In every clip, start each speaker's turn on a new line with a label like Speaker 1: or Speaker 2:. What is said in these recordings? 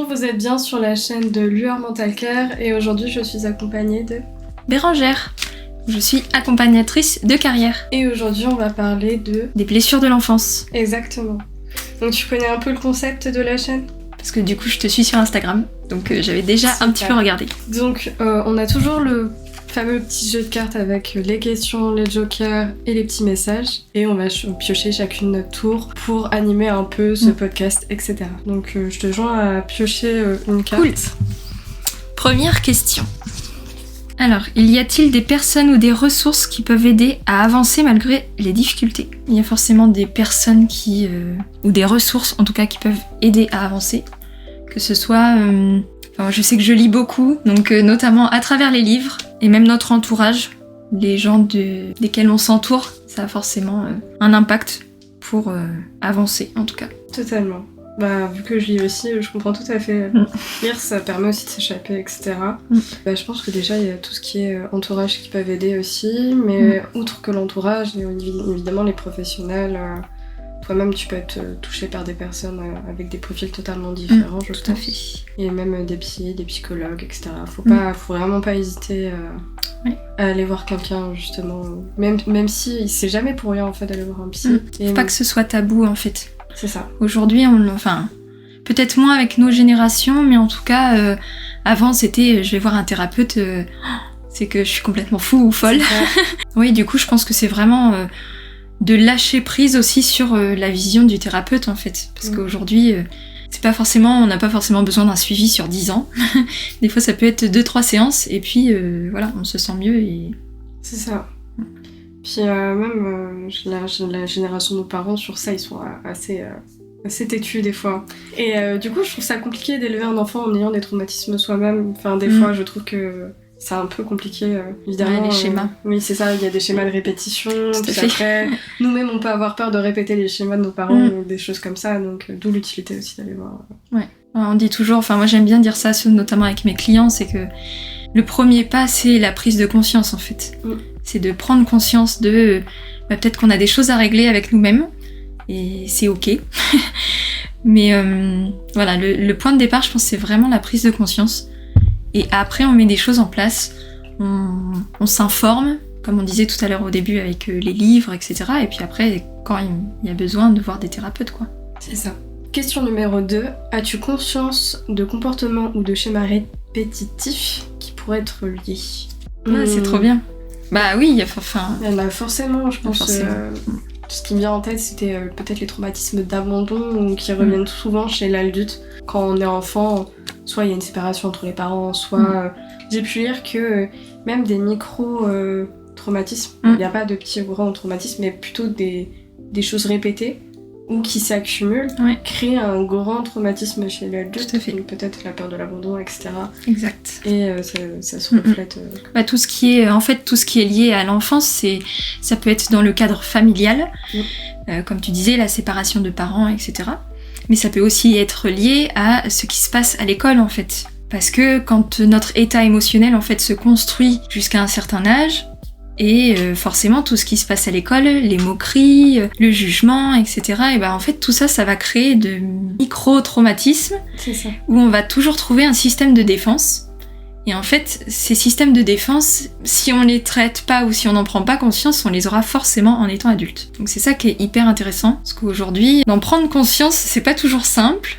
Speaker 1: Bonjour, vous êtes bien sur la chaîne de Lueur Mental Care et aujourd'hui je suis accompagnée de
Speaker 2: Bérangère. Je suis accompagnatrice de carrière.
Speaker 1: Et aujourd'hui on va parler
Speaker 2: des blessures de l'enfance.
Speaker 1: Exactement. Donc tu connais un peu le concept de la chaîne ?
Speaker 2: Parce que du coup je te suis sur Instagram, donc j'avais déjà un petit peu regardé.
Speaker 1: Donc on a toujours le fameux petit jeu de cartes avec les questions, les jokers et les petits messages. Et on va piocher chacune notre tour pour animer un peu ce podcast, etc. Donc je te joins à piocher une carte.
Speaker 2: Cool. Première question. Alors, y a-t-il des personnes ou des ressources qui peuvent aider à avancer malgré les difficultés ? Il y a forcément des personnes ou des ressources en tout cas qui peuvent aider à avancer. Que ce soit... je sais que je lis beaucoup, donc notamment à travers les livres et même notre entourage, les gens desquels on s'entoure, ça a forcément un impact pour avancer en tout cas.
Speaker 1: Totalement. Vu que je lis aussi, je comprends tout à fait. Lire, ça permet aussi de s'échapper, etc. Je pense que déjà, il y a tout ce qui est entourage qui peuvent aider aussi, mais outre que l'entourage, il y a évidemment les professionnels. Toi-même, tu peux être touché par des personnes avec des profils totalement différents, je pense.
Speaker 2: Tout à fait.
Speaker 1: Et même des psys, des psychologues, etc. Faut vraiment pas hésiter à aller voir quelqu'un, justement. Même si c'est jamais pour rien, en fait, d'aller voir un psy.
Speaker 2: Faut pas que ce soit tabou, en fait.
Speaker 1: C'est ça.
Speaker 2: Aujourd'hui, peut-être moins avec nos générations, mais en tout cas, avant c'était je vais voir un thérapeute, c'est que je suis complètement fou ou folle. Oui, du coup, je pense que c'est vraiment de lâcher prise aussi sur la vision du thérapeute en fait. Parce qu'aujourd'hui, on n'a pas forcément besoin d'un suivi sur 10 ans. Des fois, ça peut être 2-3 séances, et puis on se sent mieux. Et...
Speaker 1: C'est ça. Puis même la génération de nos parents, sur ça, ils sont assez têtus des fois. Et du coup, je trouve ça compliqué d'élever un enfant en ayant des traumatismes soi-même. Enfin, des fois, je trouve que c'est un peu compliqué, évidemment.
Speaker 2: Ouais, les schémas.
Speaker 1: Oui, c'est ça, il y a des schémas de répétition. Puis après, nous-mêmes, on peut avoir peur de répéter les schémas de nos parents ou des choses comme ça. Donc, d'où l'utilité aussi d'aller voir.
Speaker 2: Ouais. On dit toujours, moi j'aime bien dire ça, notamment avec mes clients, c'est que le premier pas, c'est la prise de conscience en fait. C'est de prendre conscience de peut-être qu'on a des choses à régler avec nous-mêmes, et c'est ok. Mais le point de départ, je pense, c'est vraiment la prise de conscience. Et après, on met des choses en place, on s'informe, comme on disait tout à l'heure au début avec les livres, etc. Et puis après, quand il y a besoin de voir des thérapeutes, quoi.
Speaker 1: C'est ça. Question numéro 2. As-tu conscience de comportements ou de schémas répétitifs qui pourraient être liés ?
Speaker 2: C'est trop bien. Oui, il y
Speaker 1: en a forcément, je pense. Ce qui me vient en tête, c'était peut-être les traumatismes d'abandon qui reviennent souvent chez l'adulte. Quand on est enfant, soit il y a une séparation entre les parents, soit... j'ai pu lire que même des micro-traumatismes, il n'y a pas de petits ou grands traumatismes, mais plutôt des choses répétées, ou qui s'accumulent, créent un grand traumatisme chez l'adulte, peut-être la peur de l'abandon, etc.
Speaker 2: Exact.
Speaker 1: Et ça se reflète...
Speaker 2: tout ce qui est lié à l'enfance, ça peut être dans le cadre familial, comme tu disais, la séparation de parents, etc. Mais ça peut aussi être lié à ce qui se passe à l'école, en fait. Parce que quand notre état émotionnel, en fait, se construit jusqu'à un certain âge, et forcément, tout ce qui se passe à l'école, les moqueries, le jugement, etc., et en fait, tout ça, ça va créer de micro-traumatismes où on va toujours trouver un système de défense. Et en fait, ces systèmes de défense, si on les traite pas ou si on n'en prend pas conscience, on les aura forcément en étant adulte. Donc c'est ça qui est hyper intéressant, parce qu'aujourd'hui, d'en prendre conscience, c'est pas toujours simple.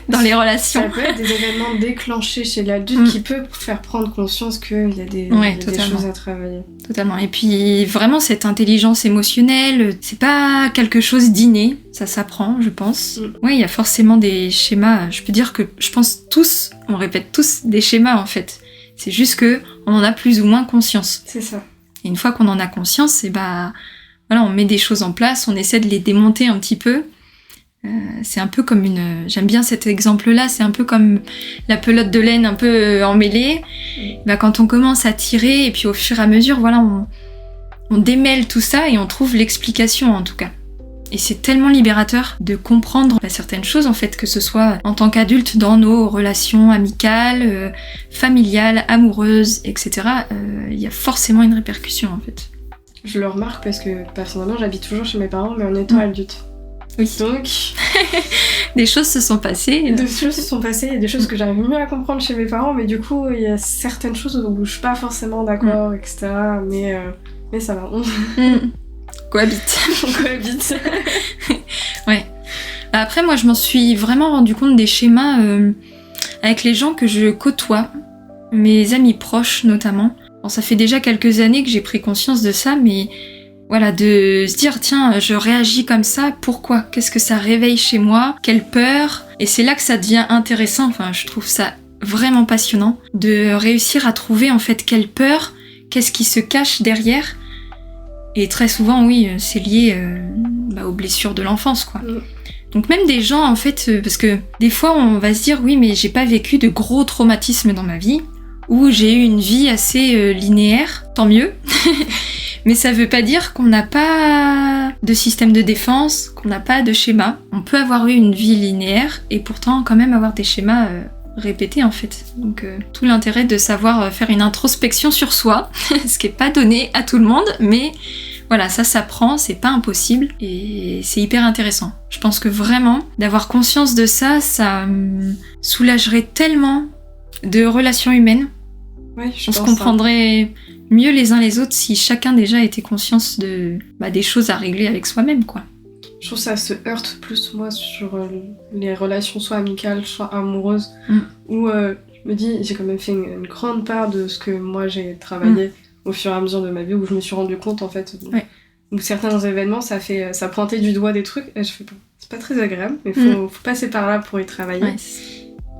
Speaker 2: Dans les relations.
Speaker 1: Ça peut être des événements déclenchés chez l'adulte qui peut faire prendre conscience qu'il y a des choses à travailler.
Speaker 2: Totalement. Et puis vraiment cette intelligence émotionnelle, c'est pas quelque chose d'inné, ça s'apprend, je pense. Oui, il y a forcément des schémas. Je peux dire que je pense on répète tous des schémas en fait. C'est juste que on en a plus ou moins conscience.
Speaker 1: C'est ça.
Speaker 2: Et une fois qu'on en a conscience, on met des choses en place, on essaie de les démonter un petit peu. C'est un peu comme j'aime bien cet exemple-là, c'est un peu comme la pelote de laine un peu emmêlée. Quand on commence à tirer, et puis au fur et à mesure, on démêle tout ça et on trouve l'explication en tout cas. Et c'est tellement libérateur de comprendre certaines choses en fait, que ce soit en tant qu'adulte dans nos relations amicales, familiales, amoureuses, etc. Il y a forcément une répercussion en fait.
Speaker 1: Je le remarque parce que personnellement j'habite toujours chez mes parents mais en étant adulte.
Speaker 2: Oui.
Speaker 1: Donc,
Speaker 2: des choses se sont passées.
Speaker 1: Des choses se sont passées, il y a des choses que j'arrive mieux à comprendre chez mes parents, mais du coup, il y a certaines choses où je suis pas forcément d'accord, etc. Mais ça va.
Speaker 2: Cohabite.
Speaker 1: On cohabite.
Speaker 2: Ouais. Après, moi, je m'en suis vraiment rendu compte des schémas avec les gens que je côtoie, mes amis proches notamment. Bon, ça fait déjà quelques années que j'ai pris conscience de ça, mais voilà, de se dire, tiens, je réagis comme ça, pourquoi ? Qu'est-ce que ça réveille chez moi ? Quelle peur ? Et c'est là que ça devient intéressant, enfin, je trouve ça vraiment passionnant, de réussir à trouver en fait quelle peur, qu'est-ce qui se cache derrière. Et très souvent, oui, c'est lié aux blessures de l'enfance, quoi. Donc même des gens, en fait, parce que des fois, on va se dire, oui, mais j'ai pas vécu de gros traumatismes dans ma vie, ou j'ai eu une vie assez linéaire, tant mieux. Mais ça veut pas dire qu'on n'a pas de système de défense, qu'on n'a pas de schéma. On peut avoir eu une vie linéaire, et pourtant quand même avoir des schémas répétés, en fait. Donc tout l'intérêt de savoir faire une introspection sur soi, ce qui est pas donné à tout le monde, mais... Voilà, ça s'apprend, c'est pas impossible et c'est hyper intéressant. Je pense que vraiment, d'avoir conscience de ça, ça soulagerait tellement de relations humaines.
Speaker 1: Oui,
Speaker 2: on se comprendrait mieux les uns les autres si chacun déjà était conscient des choses à régler avec soi-même, quoi.
Speaker 1: Je trouve que ça se heurte plus, moi, sur les relations soit amicales, soit amoureuses, où je me dis, j'ai quand même fait une grande part de ce que moi j'ai travaillé au fur et à mesure de ma vie, où je me suis rendu compte en fait où certains événements ça pointait du doigt des trucs et je fais c'est pas très agréable, mais faut passer par là pour y travailler.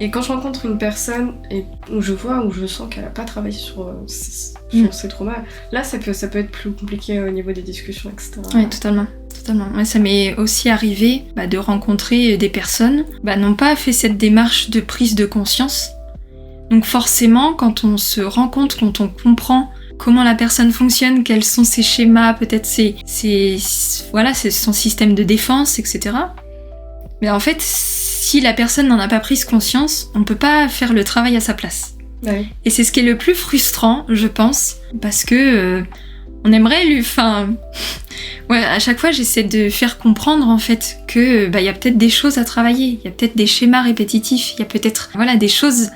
Speaker 1: Et quand je rencontre une personne et où je sens qu'elle a pas travaillé sur ses traumas, là ça peut être plus compliqué au niveau des discussions, etc.
Speaker 2: Oui, totalement. Ouais, ça m'est aussi arrivé de rencontrer des personnes n'ont pas fait cette démarche de prise de conscience. Donc forcément, quand on se rend compte, quand on comprend comment la personne fonctionne, quels sont ses schémas, peut-être c'est son système de défense, etc. Mais en fait, si la personne n'en a pas pris conscience, on peut pas faire le travail à sa place.
Speaker 1: Ouais.
Speaker 2: Et c'est ce qui est le plus frustrant, je pense, parce que on aimerait à chaque fois j'essaie de faire comprendre en fait que y a peut-être des choses à travailler, il y a peut-être des schémas répétitifs, il y a peut-être des choses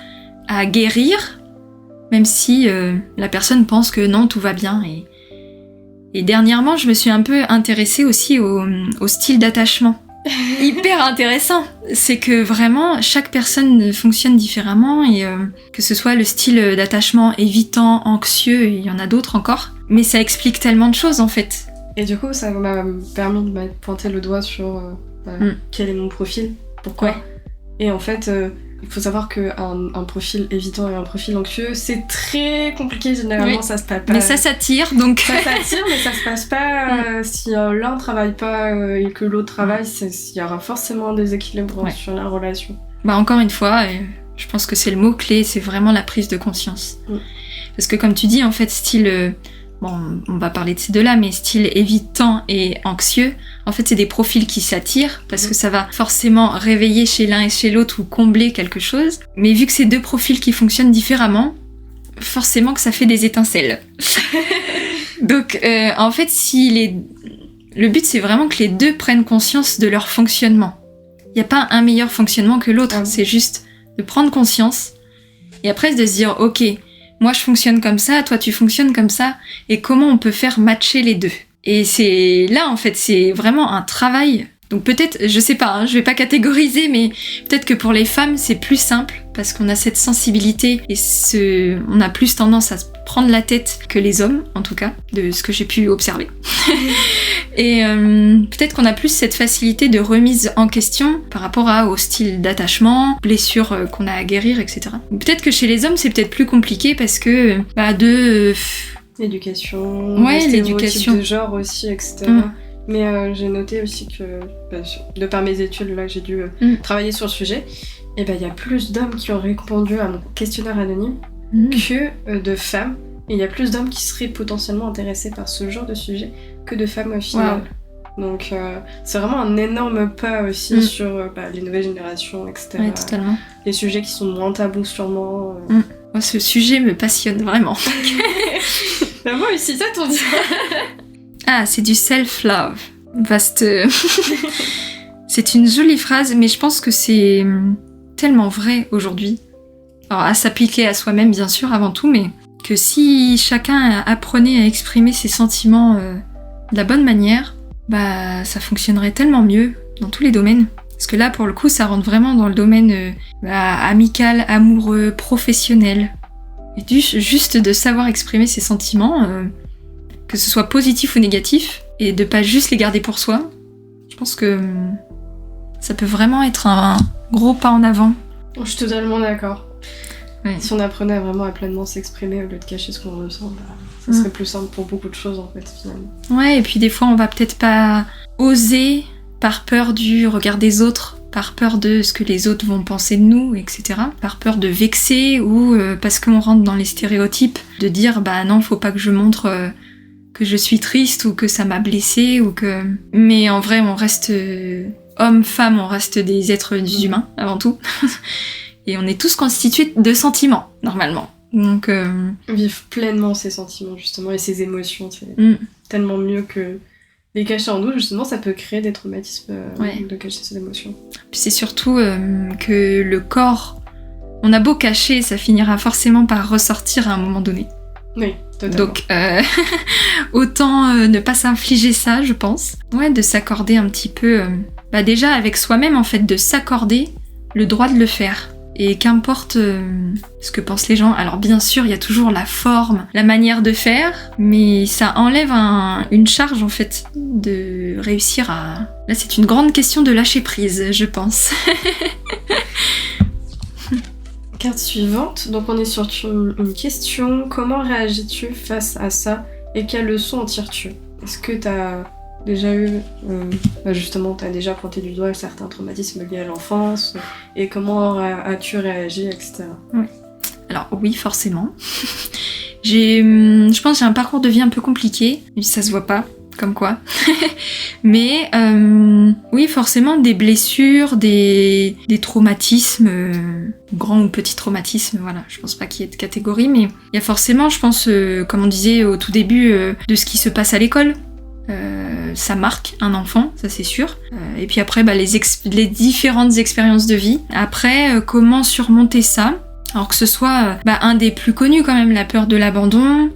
Speaker 2: à guérir. Même si la personne pense que non, tout va bien. Et dernièrement, je me suis un peu intéressée aussi au style d'attachement. Hyper intéressant. C'est que vraiment, chaque personne fonctionne différemment, et que ce soit le style d'attachement évitant, anxieux, et il y en a d'autres encore. Mais ça explique tellement de choses, en fait.
Speaker 1: Et du coup, ça m'a permis de pointer le doigt sur quel est mon profil, pourquoi. Et en fait... il faut savoir qu'un profil évitant et un profil anxieux, c'est très compliqué, généralement, ça se passe pas.
Speaker 2: Mais ça s'attire, donc...
Speaker 1: Ça s'attire, mais ça se passe pas si l'un travaille pas et que l'autre travaille, il y aura forcément un déséquilibre sur la relation.
Speaker 2: Encore une fois, je pense que c'est le mot-clé, c'est vraiment la prise de conscience. Parce que comme tu dis, en fait, style... on va parler de ces deux-là, mais style évitant et anxieux, en fait, c'est des profils qui s'attirent, parce que ça va forcément réveiller chez l'un et chez l'autre ou combler quelque chose. Mais vu que c'est deux profils qui fonctionnent différemment, forcément que ça fait des étincelles. Donc, en fait, le but, c'est vraiment que les deux prennent conscience de leur fonctionnement. Il n'y a pas un meilleur fonctionnement que l'autre, c'est juste de prendre conscience, et après de se dire, ok, moi je fonctionne comme ça, toi tu fonctionnes comme ça, et comment on peut faire matcher les deux. Et c'est là en fait, c'est vraiment un travail. Donc peut-être, je sais pas, je vais pas catégoriser, mais peut-être que pour les femmes c'est plus simple, parce qu'on a cette sensibilité, et on a plus tendance à se prendre la tête que les hommes, en tout cas, de ce que j'ai pu observer. Et peut-être qu'on a plus cette facilité de remise en question par rapport au style d'attachement, blessures qu'on a à guérir, etc. Peut-être que chez les hommes c'est peut-être plus compliqué parce que
Speaker 1: l'éducation,
Speaker 2: l'éducation
Speaker 1: de genre aussi, etc. Mais j'ai noté aussi que, de par mes études, là j'ai dû travailler sur le sujet, et il y a plus d'hommes qui ont répondu à mon questionnaire anonyme que de femmes. Et il y a plus d'hommes qui seraient potentiellement intéressés par ce genre de sujet que de femmes au final. Wow. Donc c'est vraiment un énorme pas aussi sur les nouvelles générations, etc.
Speaker 2: Ouais, totalement.
Speaker 1: Les sujets qui sont moins tabous sûrement.
Speaker 2: Moi, ce sujet me passionne vraiment.
Speaker 1: Moi aussi, ça t'en dit.
Speaker 2: Ah, c'est du self-love. Vaste... C'est une jolie phrase, mais je pense que c'est tellement vrai aujourd'hui. Alors, à s'appliquer à soi-même, bien sûr, avant tout, mais que si chacun apprenait à exprimer ses sentiments de la bonne manière, bah, ça fonctionnerait tellement mieux dans tous les domaines. Parce que là, pour le coup, ça rentre vraiment dans le domaine amical, amoureux, professionnel. Et juste de savoir exprimer ses sentiments, que ce soit positif ou négatif, et de pas juste les garder pour soi, je pense que ça peut vraiment être un gros pas en avant.
Speaker 1: Je suis totalement d'accord.
Speaker 2: Ouais.
Speaker 1: Si on apprenait vraiment à pleinement s'exprimer au lieu de cacher ce qu'on ressent, ça serait plus simple pour beaucoup de choses en fait finalement.
Speaker 2: Ouais, et puis des fois on va peut-être pas oser par peur du regard des autres, par peur de ce que les autres vont penser de nous, etc. Par peur de vexer ou parce qu'on rentre dans les stéréotypes, de dire bah non, faut pas que je montre que je suis triste ou que ça m'a blessée ou que... Mais en vrai, on reste hommes, femmes, on reste des êtres humains avant tout. Et on est tous constitués de sentiments, normalement. Donc...
Speaker 1: Vivre pleinement ses sentiments, justement, et ses émotions, c'est tellement mieux que les cacher en nous. Justement, ça peut créer des traumatismes de cacher ses émotions.
Speaker 2: Puis c'est surtout que le corps, on a beau cacher, ça finira forcément par ressortir à un moment donné.
Speaker 1: Oui, totalement.
Speaker 2: Donc, autant ne pas s'infliger ça, je pense. Ouais, de s'accorder un petit peu... déjà avec soi-même, en fait, de s'accorder le droit de le faire. Et qu'importe ce que pensent les gens. Alors bien sûr, il y a toujours la forme, la manière de faire, mais ça enlève une charge en fait de réussir à... Là, c'est une grande question de lâcher prise, je pense.
Speaker 1: Carte suivante. Donc on est sur une question. Comment réagis-tu face à ça et quelles leçons en tires-tu? Est-ce que t'as déjà eu, justement, t'as déjà pointé du doigt certains traumatismes liés à l'enfance et comment as-tu réagi, etc.
Speaker 2: Oui. Alors oui, forcément. Je pense que j'ai un parcours de vie un peu compliqué, ça se voit pas, comme quoi. Mais oui, forcément, des blessures, des traumatismes, grands ou petits traumatismes, voilà. Je pense pas qu'il y ait de catégorie, mais il y a forcément, je pense, comme on disait au tout début, de ce qui se passe à l'école. Ça marque un enfant, ça c'est sûr. Et puis après, les différentes expériences de vie. Après, comment surmonter ça? Alors que ce soit un des plus connus quand même, la peur de l'abandon,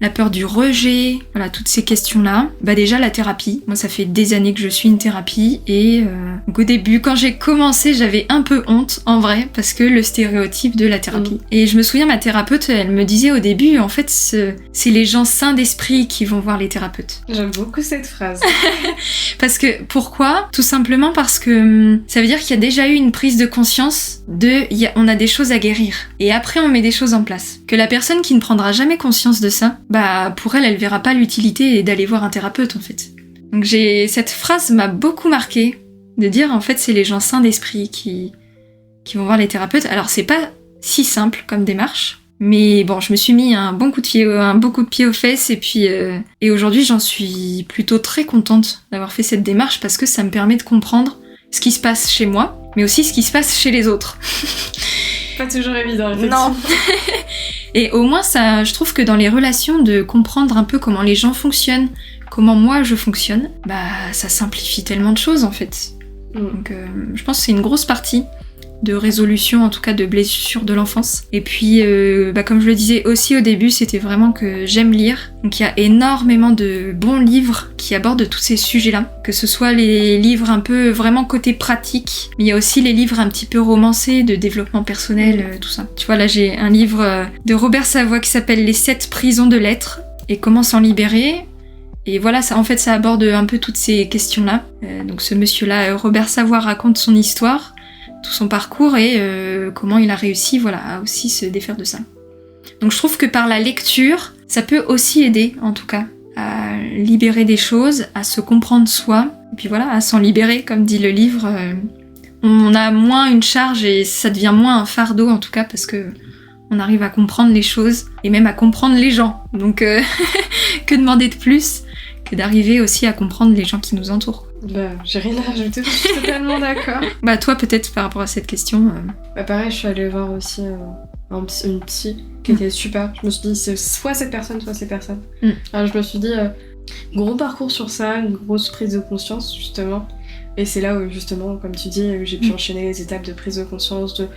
Speaker 2: la peur du rejet, voilà, toutes ces questions-là. Déjà la thérapie. Moi, ça fait des années que je suis une thérapie et donc au début, quand j'ai commencé, j'avais un peu honte, en vrai, parce que le stéréotype de la thérapie. Et je me souviens, ma thérapeute, elle me disait au début, en fait, c'est les gens sains d'esprit qui vont voir les thérapeutes.
Speaker 1: J'aime beaucoup cette phrase.
Speaker 2: Parce que, pourquoi? Tout simplement parce que ça veut dire qu'il y a déjà eu une prise de conscience on a des choses à guérir. Et après, on met des choses en place. Que la personne qui ne prendra jamais conscience de ça, pour elle verra pas l'utilité d'aller voir un thérapeute, en fait. Donc cette phrase m'a beaucoup marquée, de dire, en fait, c'est les gens sains d'esprit qui vont voir les thérapeutes. Alors, c'est pas si simple comme démarche, mais bon, je me suis mis un bon coup de pied aux fesses, et puis, et aujourd'hui, j'en suis plutôt très contente d'avoir fait cette démarche, parce que ça me permet de comprendre ce qui se passe chez moi, mais aussi ce qui se passe chez les autres.
Speaker 1: Pas toujours évident, effectivement.
Speaker 2: Non. Et au moins, ça, je trouve que dans les relations, de comprendre un peu comment les gens fonctionnent, comment moi je fonctionne, ça simplifie tellement de choses en fait. Donc je pense que c'est une grosse partie de résolution, en tout cas de blessures de l'enfance. Et puis, comme je le disais aussi au début, c'était vraiment que j'aime lire. Donc il y a énormément de bons livres qui abordent tous ces sujets-là. Que ce soit les livres un peu vraiment côté pratique, mais il y a aussi les livres un petit peu romancés, de développement personnel, tout ça. Tu vois, là j'ai un livre de Robert Savoie qui s'appelle « Les 7 prisons de l'être » et « Comment s'en libérer ». Et voilà, ça, en fait, ça aborde un peu toutes ces questions-là. Donc ce monsieur-là, Robert Savoie, raconte son histoire, tout son parcours et comment il a réussi, à aussi se défaire de ça. Donc je trouve que par la lecture, ça peut aussi aider, en tout cas, à libérer des choses, à se comprendre soi, et puis à s'en libérer, comme dit le livre. On a moins une charge et ça devient moins un fardeau, en tout cas, parce que on arrive à comprendre les choses et même à comprendre les gens. Donc que demander de plus que d'arriver aussi à comprendre les gens qui nous entourent.
Speaker 1: J'ai rien à rajouter, je suis totalement d'accord.
Speaker 2: Toi peut-être par rapport à cette question.
Speaker 1: Pareil, je suis allée voir aussi une psy qui était super. Je me suis dit, c'est soit cette personne, soit ces personnes. Alors je me suis dit, gros parcours sur ça, une grosse prise de conscience justement. Et c'est là où justement, comme tu dis, j'ai pu enchaîner les étapes de prise de conscience, de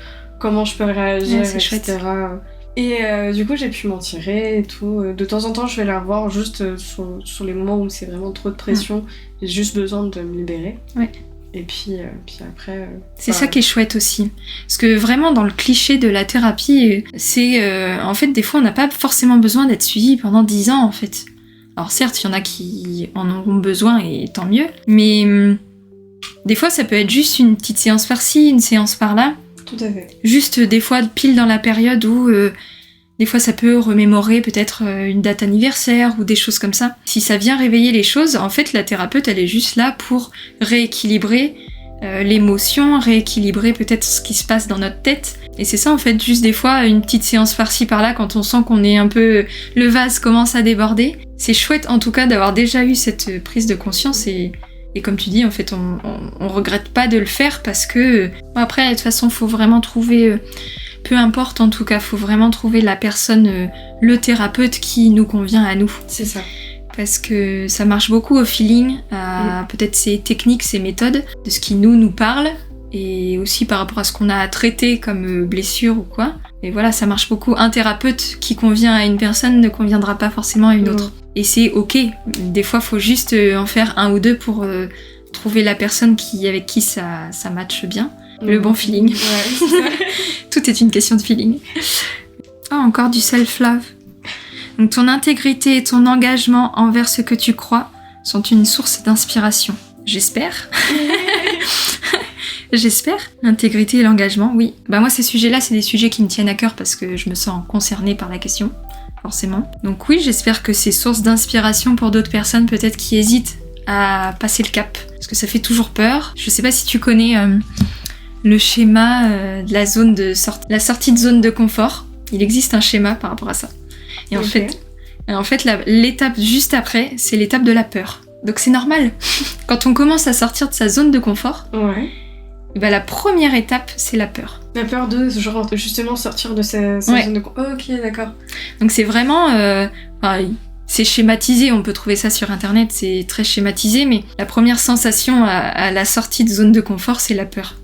Speaker 1: comment je peux réagir, etc.
Speaker 2: Chouette.
Speaker 1: Et du coup, j'ai pu m'en tirer et tout. De temps en temps, je vais la revoir juste sur les moments où c'est vraiment trop de pression. J'ai juste besoin de me libérer.
Speaker 2: Ouais.
Speaker 1: Et puis après...
Speaker 2: c'est ça qui est chouette aussi. Parce que vraiment, dans le cliché de la thérapie, c'est... en fait, des fois, on n'a pas forcément besoin d'être suivi pendant 10 ans, en fait. Alors certes, il y en a qui en auront besoin, et tant mieux. Mais des fois, ça peut être juste une petite séance par-ci, une séance par-là.
Speaker 1: Tout à fait.
Speaker 2: Juste des fois pile dans la période où des fois ça peut remémorer peut-être une date anniversaire ou des choses comme ça. Si ça vient réveiller les choses, en fait la thérapeute elle est juste là pour rééquilibrer l'émotion, rééquilibrer peut-être ce qui se passe dans notre tête. Et c'est ça en fait, juste des fois une petite séance par-ci par-là quand on sent qu'on est un peu... le vase commence à déborder. C'est chouette en tout cas d'avoir déjà eu cette prise de conscience et comme tu dis, en fait, on regrette pas de le faire parce que... Après, de toute façon, faut vraiment trouver... peu importe, en tout cas, faut vraiment trouver la personne, le thérapeute qui nous convient à nous.
Speaker 1: C'est ça.
Speaker 2: Parce que ça marche beaucoup au feeling, à peut-être ces techniques, ces méthodes, de ce qui nous parle, et aussi par rapport à ce qu'on a à traiter comme blessure ou quoi. Et voilà, ça marche beaucoup. Un thérapeute qui convient à une personne ne conviendra pas forcément à une autre. Et c'est ok. Des fois, faut juste en faire un ou deux pour trouver la personne avec qui ça matche bien. Le bon feeling.
Speaker 1: Ouais, c'est ça.
Speaker 2: Tout est une question de feeling. Oh, encore du self-love. Donc ton intégrité et ton engagement envers ce que tu crois sont une source d'inspiration. J'espère. J'espère. L'intégrité et l'engagement, oui. Bah moi, ces sujets-là, c'est des sujets qui me tiennent à cœur parce que je me sens concernée par la question, forcément. Donc oui, j'espère que c'est source d'inspiration pour d'autres personnes, peut-être qui hésitent à passer le cap. Parce que ça fait toujours peur. Je sais pas si tu connais le schéma de la sortie de zone de confort. Il existe un schéma par rapport à ça. Et en fait, l'étape juste après, c'est l'étape de la peur. Donc c'est normal. Quand on commence à sortir de sa zone de confort, bah, la première étape, c'est la peur.
Speaker 1: La peur de genre, justement sortir de sa zone de confort. Oh, ok, d'accord.
Speaker 2: Donc c'est vraiment... c'est schématisé, on peut trouver ça sur internet, c'est très schématisé, mais la première sensation à la sortie de zone de confort, c'est la peur.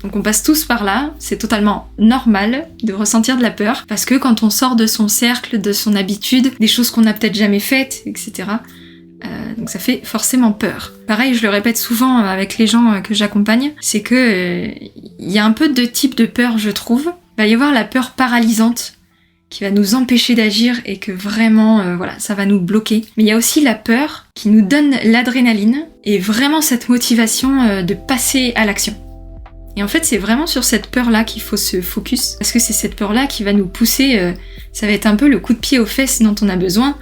Speaker 2: Donc on passe tous par là, c'est totalement normal de ressentir de la peur, parce que quand on sort de son cercle, de son habitude, des choses qu'on n'a peut-être jamais faites, etc., donc ça fait forcément peur. Pareil, je le répète souvent avec les gens que j'accompagne, c'est que y a un peu deux types de peur, je trouve. Il va y avoir la peur paralysante, qui va nous empêcher d'agir et que vraiment, ça va nous bloquer. Mais il y a aussi la peur qui nous donne l'adrénaline et vraiment cette motivation de passer à l'action. Et en fait, c'est vraiment sur cette peur-là qu'il faut se focus, parce que c'est cette peur-là qui va nous pousser, ça va être un peu le coup de pied aux fesses dont on a besoin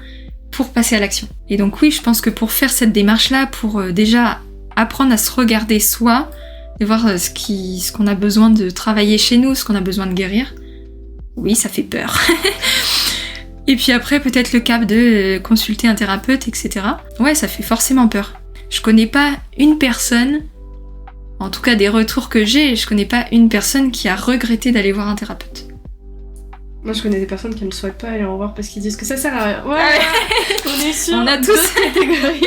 Speaker 2: pour passer à l'action. Et donc oui, je pense que pour faire cette démarche-là, pour déjà apprendre à se regarder soi, et voir ce qu'on a besoin de travailler chez nous, ce qu'on a besoin de guérir, oui, ça fait peur. Et puis après, peut-être le cap de consulter un thérapeute, etc. Ouais, ça fait forcément peur. Je connais pas une personne, en tout cas des retours que j'ai, je connais pas une personne qui a regretté d'aller voir un thérapeute.
Speaker 1: Moi, je connais des personnes qui ne souhaitent pas aller en voir parce qu'ils disent que ça sert à rien. Ouais, on est sûr.
Speaker 2: On a tous
Speaker 1: catégories.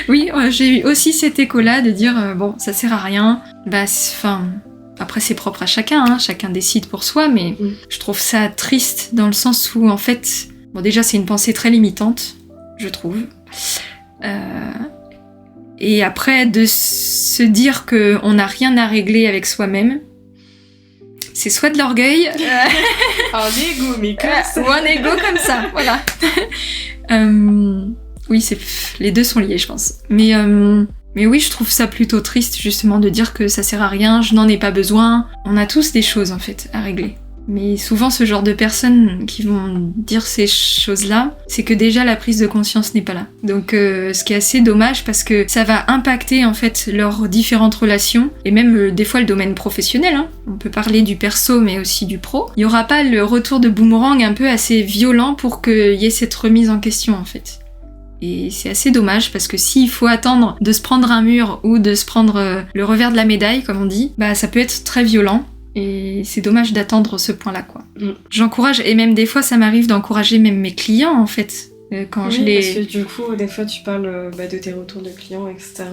Speaker 2: Oui, j'ai eu aussi cet écho-là de dire bon, ça sert à rien. Après c'est propre à chacun, hein, chacun décide pour soi, mais je trouve ça triste dans le sens où en fait, bon déjà c'est une pensée très limitante, je trouve. Et après de se dire qu'on n'a rien à régler avec soi-même. C'est soit de l'orgueil...
Speaker 1: un ego, mais comme ça.
Speaker 2: Ou un ego comme ça, voilà. Oui, les deux sont liés, je pense. Mais oui, je trouve ça plutôt triste, justement, de dire que ça sert à rien, je n'en ai pas besoin. On a tous des choses, en fait, à régler. Mais souvent, ce genre de personnes qui vont dire ces choses-là, c'est que déjà la prise de conscience n'est pas là. Donc, ce qui est assez dommage parce que ça va impacter en fait leurs différentes relations et même des fois le domaine professionnel. Hein. On peut parler du perso mais aussi du pro. Il n'y aura pas le retour de boomerang un peu assez violent pour qu'il y ait cette remise en question en fait. Et c'est assez dommage parce que s'il faut attendre de se prendre un mur ou de se prendre le revers de la médaille, comme on dit, bah ça peut être très violent. Et c'est dommage d'attendre ce point-là, quoi. J'encourage, et même des fois ça m'arrive d'encourager même mes clients, en fait, Quand
Speaker 1: oui,
Speaker 2: je l'ai...
Speaker 1: parce que du coup, des fois, tu parles de tes retours de clients, etc.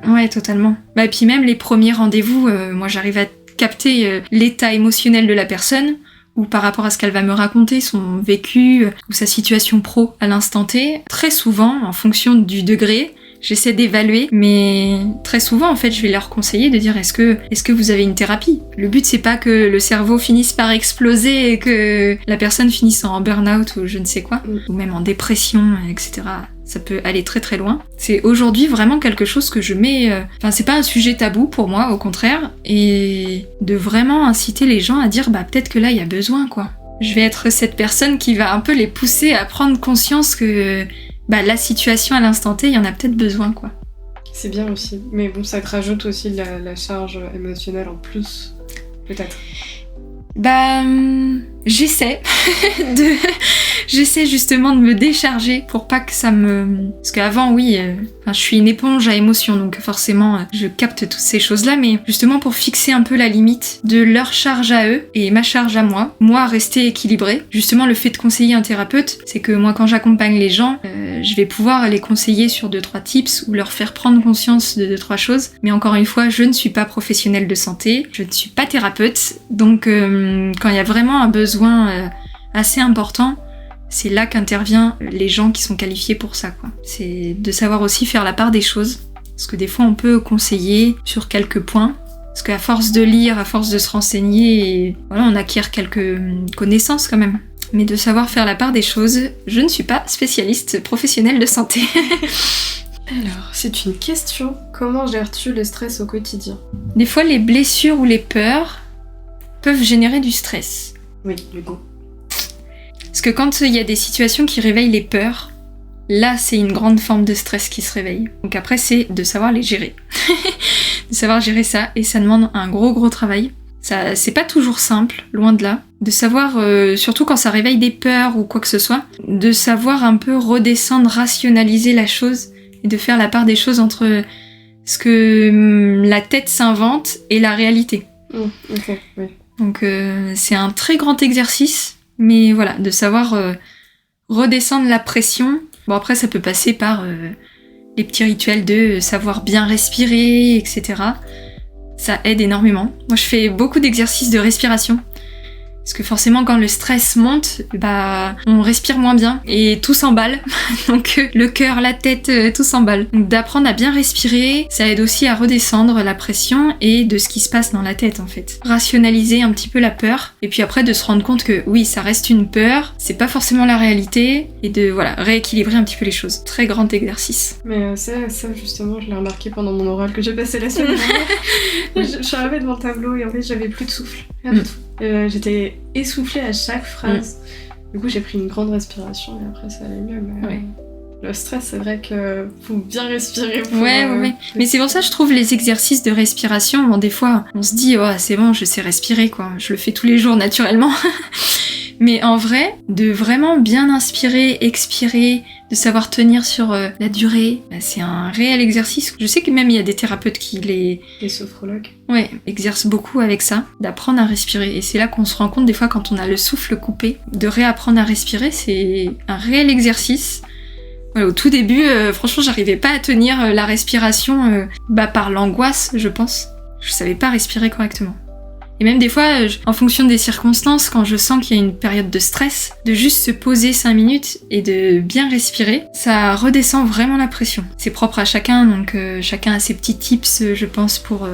Speaker 2: Ouais, totalement. Et puis même les premiers rendez-vous, moi j'arrive à capter l'état émotionnel de la personne, ou par rapport à ce qu'elle va me raconter, son vécu, ou sa situation pro à l'instant T. Très souvent, en fonction du degré, j'essaie d'évaluer, mais très souvent, en fait, je vais leur conseiller de dire est-ce que vous avez une thérapie ? Le but, c'est pas que le cerveau finisse par exploser et que la personne finisse en burn-out ou je ne sais quoi, ou même en dépression, etc. Ça peut aller très très loin. C'est aujourd'hui vraiment quelque chose que je mets... Enfin, c'est pas un sujet tabou pour moi, au contraire, et de vraiment inciter les gens à dire peut-être que là, il y a besoin, quoi. Je vais être cette personne qui va un peu les pousser à prendre conscience que... la situation à l'instant T, il y en a peut-être besoin, quoi.
Speaker 1: C'est bien aussi. Mais bon, ça te rajoute aussi la charge émotionnelle en plus, peut-être.
Speaker 2: J'essaie j'essaie justement de me décharger pour pas que ça me... Parce qu'avant, oui, je suis une éponge à émotions, donc forcément, je capte toutes ces choses-là, mais justement pour fixer un peu la limite de leur charge à eux et ma charge à moi rester équilibrée. Justement, le fait de conseiller un thérapeute, c'est que moi, quand j'accompagne les gens, je vais pouvoir les conseiller sur 2-3 tips ou leur faire prendre conscience de 2-3 choses. Mais encore une fois, je ne suis pas professionnelle de santé, je ne suis pas thérapeute, donc quand il y a vraiment un besoin assez important, c'est là qu'interviennent les gens qui sont qualifiés pour ça, quoi. C'est de savoir aussi faire la part des choses, parce que des fois on peut conseiller sur quelques points, parce qu'à force de lire, à force de se renseigner, on acquiert quelques connaissances quand même. Mais de savoir faire la part des choses, je ne suis pas spécialiste professionnelle de santé.
Speaker 1: Alors, c'est une question. Comment gères-tu le stress au quotidien ?
Speaker 2: Des fois, les blessures ou les peurs peuvent générer du stress.
Speaker 1: Oui, le go.
Speaker 2: Parce que quand il y a des situations qui réveillent les peurs, là, c'est une grande forme de stress qui se réveille. Donc après, c'est de savoir les gérer. De savoir gérer ça, et ça demande un gros travail. Ça, c'est pas toujours simple, loin de là. De savoir, surtout quand ça réveille des peurs ou quoi que ce soit, de savoir un peu redescendre, rationaliser la chose, et de faire la part des choses entre ce que la tête s'invente et la réalité.
Speaker 1: Ok, oui.
Speaker 2: Donc c'est un très grand exercice, mais voilà, de savoir redescendre la pression. Bon, après ça peut passer par les petits rituels de savoir bien respirer, etc. Ça aide énormément. Moi je fais beaucoup d'exercices de respiration, parce que forcément quand le stress monte, on respire moins bien et tout s'emballe. Donc le cœur, la tête, tout s'emballe. Donc d'apprendre à bien respirer, ça aide aussi à redescendre la pression et de ce qui se passe dans la tête en fait. Rationaliser un petit peu la peur, et puis après de se rendre compte que oui, ça reste une peur, c'est pas forcément la réalité, et de rééquilibrer un petit peu les choses. Très grand exercice.
Speaker 1: Mais ça justement, je l'ai remarqué pendant mon oral que j'ai passé la semaine dernière. Je suis arrivée devant le tableau et en fait j'avais plus de souffle. Rien du tout. J'étais essoufflée à chaque phrase. Du coup, j'ai pris une grande respiration et après ça allait mieux. Mais le stress, c'est vrai que faut bien respirer.
Speaker 2: Ouais. Mais c'est pour ça que je trouve les exercices de respiration, des fois, on se dit c'est bon, je sais respirer, quoi. Je le fais tous les jours naturellement. Mais en vrai, de vraiment bien inspirer, expirer, de savoir tenir sur la durée, c'est un réel exercice. Je sais que même il y a des thérapeutes qui les
Speaker 1: sophrologues.
Speaker 2: Ouais, exercent beaucoup avec ça, d'apprendre à respirer. Et c'est là qu'on se rend compte des fois quand on a le souffle coupé, de réapprendre à respirer, c'est un réel exercice. Au tout début, franchement, j'arrivais pas à tenir la respiration par l'angoisse, je pense. Je savais pas respirer correctement. Et même des fois, en fonction des circonstances, quand je sens qu'il y a une période de stress, de juste se poser 5 minutes et de bien respirer, ça redescend vraiment la pression. C'est propre à chacun, donc chacun a ses petits tips, je pense, pour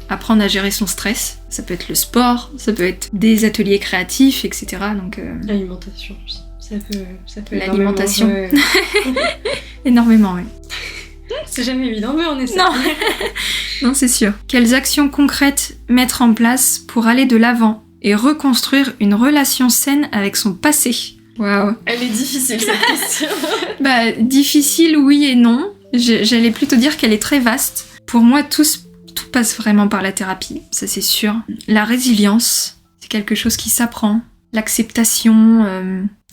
Speaker 2: apprendre à gérer son stress. Ça peut être le sport, ça peut être des ateliers créatifs, etc. Donc,
Speaker 1: l'alimentation aussi. Ça peut
Speaker 2: l'alimentation. Énormément, oui.
Speaker 1: C'est jamais évident, mais on essaie.
Speaker 2: Non, c'est sûr. Quelles actions concrètes mettre en place pour aller de l'avant et reconstruire une relation saine avec son passé ? Waouh.
Speaker 1: Elle est difficile, cette question.
Speaker 2: Difficile, oui et non. J'allais plutôt dire qu'elle est très vaste. Pour moi, tout passe vraiment par la thérapie, ça c'est sûr. La résilience, c'est quelque chose qui s'apprend. L'acceptation,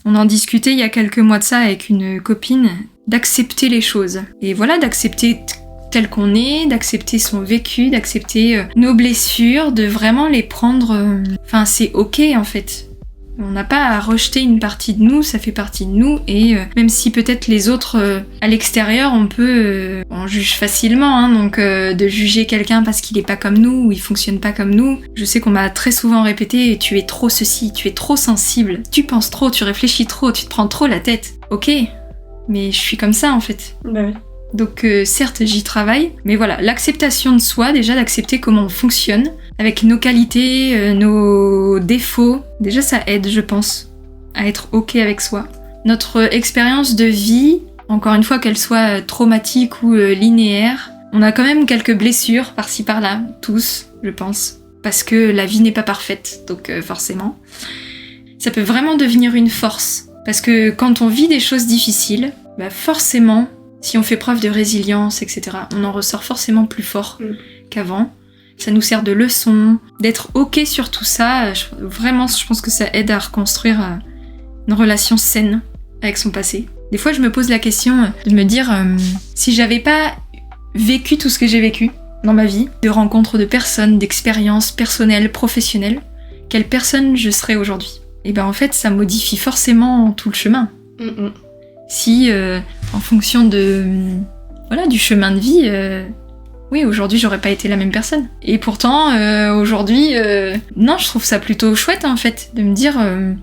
Speaker 2: on en discutait il y a quelques mois de ça avec une copine, d'accepter les choses. Et voilà, d'accepter tel qu'on est, d'accepter son vécu, d'accepter nos blessures, de vraiment les prendre... c'est ok en fait. On n'a pas à rejeter une partie de nous, ça fait partie de nous, et même si peut-être les autres à l'extérieur, on juge facilement, hein, donc de juger quelqu'un parce qu'il est pas comme nous ou il fonctionne pas comme nous. Je sais qu'on m'a très souvent répété, tu es trop ceci, tu es trop sensible, tu penses trop, tu réfléchis trop, tu te prends trop la tête. Ok, mais je suis comme ça en fait.
Speaker 1: Bah oui.
Speaker 2: Donc certes j'y travaille, mais voilà, l'acceptation de soi, déjà d'accepter comment on fonctionne, avec nos qualités, nos défauts, déjà ça aide je pense à être ok avec soi. Notre expérience de vie, encore une fois qu'elle soit traumatique ou linéaire, on a quand même quelques blessures par-ci par-là, tous je pense, parce que la vie n'est pas parfaite, donc forcément. Ça peut vraiment devenir une force, parce que quand on vit des choses difficiles, bah forcément, si on fait preuve de résilience, etc., on en ressort forcément plus fort qu'avant. Ça nous sert de leçon, d'être ok sur tout ça. Vraiment, je pense que ça aide à reconstruire une relation saine avec son passé. Des fois, je me pose la question de me dire, si j'avais pas vécu tout ce que j'ai vécu dans ma vie, de rencontres de personnes, d'expériences personnelles, professionnelles, quelle personne je serais aujourd'hui? Et ben en fait, ça modifie forcément tout le chemin. Si, en fonction du chemin de vie, oui, aujourd'hui, j'aurais pas été la même personne. Et pourtant, aujourd'hui, non, je trouve ça plutôt chouette, en fait, de me dire,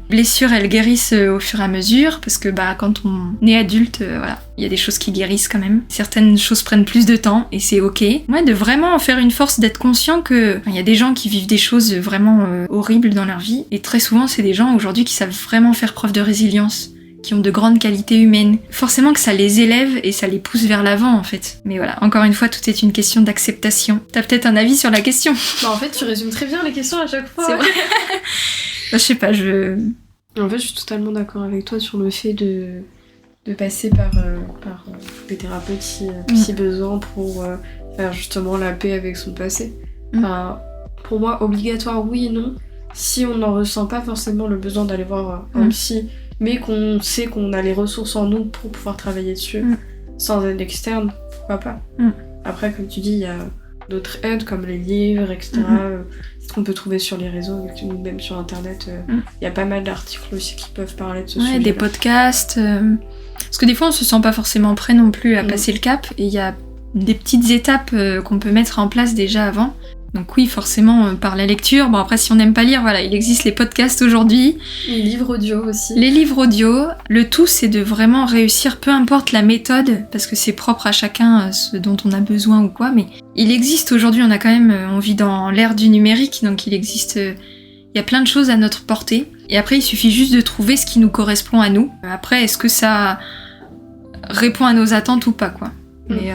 Speaker 2: blessures, elles guérissent au fur et à mesure, parce que quand on est adulte, voilà, il y a des choses qui guérissent quand même. Certaines choses prennent plus de temps, et c'est ok. Ouais, de vraiment en faire une force, d'être conscient que il y a des gens qui vivent des choses vraiment horribles dans leur vie, et très souvent, c'est des gens aujourd'hui qui savent vraiment faire preuve de résilience, qui ont de grandes qualités humaines. Forcément que ça les élève et ça les pousse vers l'avant en fait. Mais voilà, encore une fois, tout est une question d'acceptation. T'as peut-être un avis sur la question?
Speaker 1: Bah en fait, tu résumes très bien les questions à chaque fois.
Speaker 2: C'est vrai. Je sais pas,
Speaker 1: En fait, je suis totalement d'accord avec toi sur le fait de passer par des thérapeutes si besoin pour faire justement la paix avec son passé. Enfin, pour moi, obligatoire, oui et non. Si on n'en ressent pas forcément le besoin d'aller voir un psy, mais qu'on sait qu'on a les ressources en nous pour pouvoir travailler dessus, sans aide externe, pourquoi pas. Après, comme tu dis, il y a d'autres aides comme les livres, etc. Ce qu'on peut trouver sur les réseaux, même sur internet. Il y a pas mal d'articles aussi qui peuvent parler de ce sujet.
Speaker 2: Des podcasts. Parce que des fois, on se sent pas forcément prêt non plus à passer le cap, et il y a des petites étapes qu'on peut mettre en place déjà avant. Donc oui, forcément, par la lecture. Bon, après, si on n'aime pas lire, voilà, il existe les podcasts aujourd'hui.
Speaker 1: Les livres audio aussi.
Speaker 2: Les livres audio. Le tout, c'est de vraiment réussir, peu importe la méthode, parce que c'est propre à chacun, ce dont on a besoin ou quoi, mais il existe aujourd'hui, on vit dans l'ère du numérique, donc il y a plein de choses à notre portée. Et après, il suffit juste de trouver ce qui nous correspond à nous. Après, est-ce que ça répond à nos attentes ou pas, quoi. Mais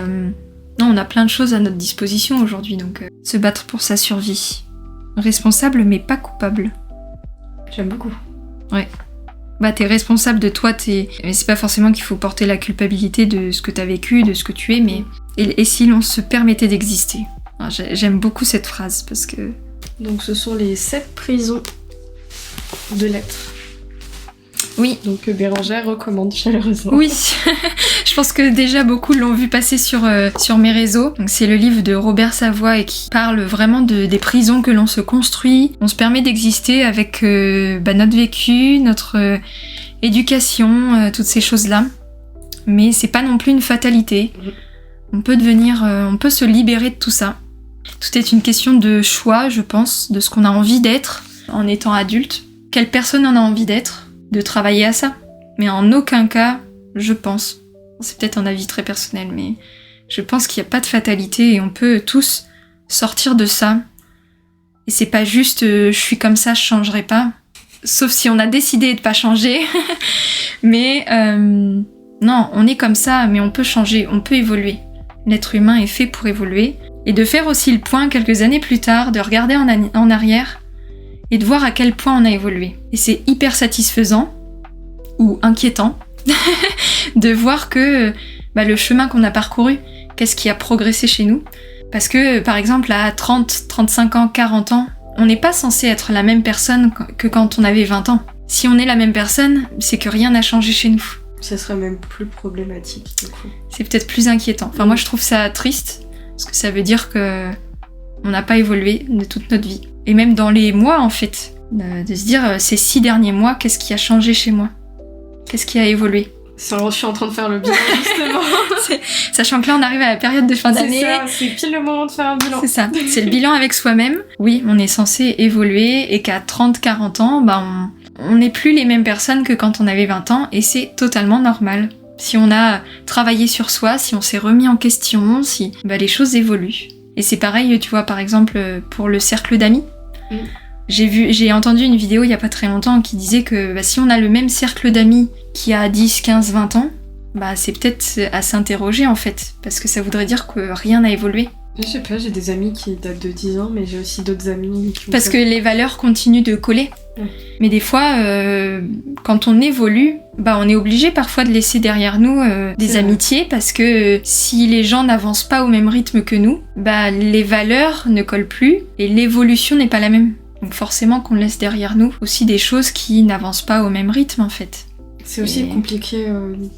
Speaker 2: non, on a plein de choses à notre disposition aujourd'hui, donc se battre pour sa survie. Responsable mais pas coupable.
Speaker 1: J'aime beaucoup.
Speaker 2: Ouais. T'es responsable de toi, mais c'est pas forcément qu'il faut porter la culpabilité de ce que t'as vécu, de ce que tu es, mais... Et si l'on se permettait d'exister. Alors, j'aime beaucoup cette phrase, parce que...
Speaker 1: Donc ce sont les 7 prisons de l'être.
Speaker 2: Oui.
Speaker 1: Donc Bérangère recommande chaleureusement.
Speaker 2: Oui, je pense que déjà beaucoup l'ont vu passer sur mes réseaux. Donc c'est le livre de Robert Savoie et qui parle vraiment des prisons que l'on se construit. On se permet d'exister avec notre vécu, notre éducation, toutes ces choses-là. Mais c'est pas non plus une fatalité. On peut se libérer de tout ça. Tout est une question de choix, je pense, de ce qu'on a envie d'être en étant adulte. Quelle personne en a envie d'être ? De travailler à ça. Mais en aucun cas, je pense, c'est peut-être un avis très personnel, mais je pense qu'il n'y a pas de fatalité et on peut tous sortir de ça. Et c'est pas juste je suis comme ça, je changerai pas. Sauf si on a décidé de pas changer. Mais non, on est comme ça, mais on peut changer, on peut évoluer. L'être humain est fait pour évoluer. Et de faire aussi le point quelques années plus tard, de regarder en arrière et de voir à quel point on a évolué. Et c'est hyper satisfaisant, ou inquiétant, de voir que le chemin qu'on a parcouru, qu'est-ce qui a progressé chez nous. Parce que, par exemple, à 30, 35 ans, 40 ans, on n'est pas censé être la même personne que quand on avait 20 ans. Si on est la même personne, c'est que rien n'a changé chez nous.
Speaker 1: Ça serait même plus problématique, du coup.
Speaker 2: C'est peut-être plus inquiétant. Enfin, moi, je trouve ça triste, parce que ça veut dire que on n'a pas évolué de toute notre vie. Et même dans les mois, en fait. De se dire, ces 6 derniers mois, qu'est-ce qui a changé chez moi? Qu'est-ce qui a évolué?
Speaker 1: Je suis en train de faire le bilan, justement.
Speaker 2: Sachant que là, on arrive à la période de fin d'année.
Speaker 1: C'est ça, c'est pile le moment de faire un bilan.
Speaker 2: C'est ça, c'est le bilan avec soi-même. Oui, on est censé évoluer et qu'à 30-40 ans, on n'est plus les mêmes personnes que quand on avait 20 ans et c'est totalement normal. Si on a travaillé sur soi, si on s'est remis en question, si les choses évoluent. Et c'est pareil, tu vois, par exemple, pour le cercle d'amis. J'ai entendu une vidéo il y a pas très longtemps qui disait que si on a le même cercle d'amis qui a 10, 15, 20 ans, c'est peut-être à s'interroger en fait, parce que ça voudrait dire que rien n'a évolué.
Speaker 1: Je sais pas, j'ai des amis qui datent de 10 ans, mais j'ai aussi d'autres amis qui...
Speaker 2: Parce que les valeurs continuent de coller. Mais des fois, quand on évolue, on est obligé parfois de laisser derrière nous des amitiés, parce que si les gens n'avancent pas au même rythme que nous, les valeurs ne collent plus et l'évolution n'est pas la même. Donc forcément qu'on laisse derrière nous aussi des choses qui n'avancent pas au même rythme en fait.
Speaker 1: C'est aussi compliqué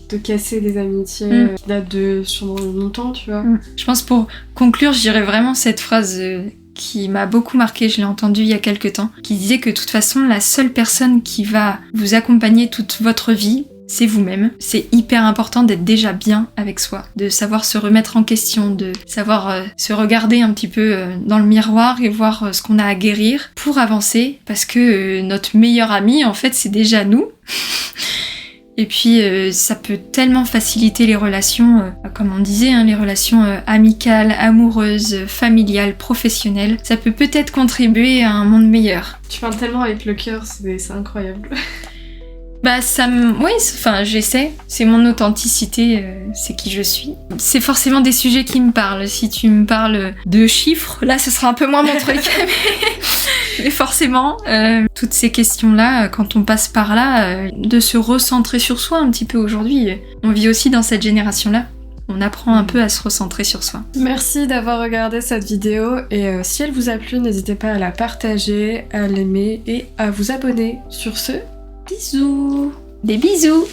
Speaker 1: de casser des amitiés qui datent de sûrement longtemps, tu vois.
Speaker 2: Je pense pour conclure, je dirais vraiment cette phrase qui m'a beaucoup marquée, je l'ai entendue il y a quelques temps, qui disait que de toute façon, la seule personne qui va vous accompagner toute votre vie, c'est vous-même. C'est hyper important d'être déjà bien avec soi, de savoir se remettre en question, de savoir se regarder un petit peu dans le miroir et voir ce qu'on a à guérir pour avancer, parce que notre meilleur ami, en fait, c'est déjà nous. Et puis ça peut tellement faciliter les relations, comme on disait, les relations amicales, amoureuses, familiales, professionnelles. Ça peut peut-être contribuer à un monde meilleur.
Speaker 1: Tu parles tellement avec le cœur, c'est incroyable.
Speaker 2: Oui, j'essaie. C'est mon authenticité, c'est qui je suis. C'est forcément des sujets qui me parlent. Si tu me parles de chiffres, là, ce sera un peu moins mon truc. Mais forcément, toutes ces questions-là, quand on passe par là, de se recentrer sur soi un petit peu aujourd'hui. On vit aussi dans cette génération-là. On apprend un peu à se recentrer sur soi.
Speaker 1: Merci d'avoir regardé cette vidéo et si elle vous a plu, n'hésitez pas à la partager, à l'aimer et à vous abonner. Sur ce, bisous!
Speaker 2: Des bisous!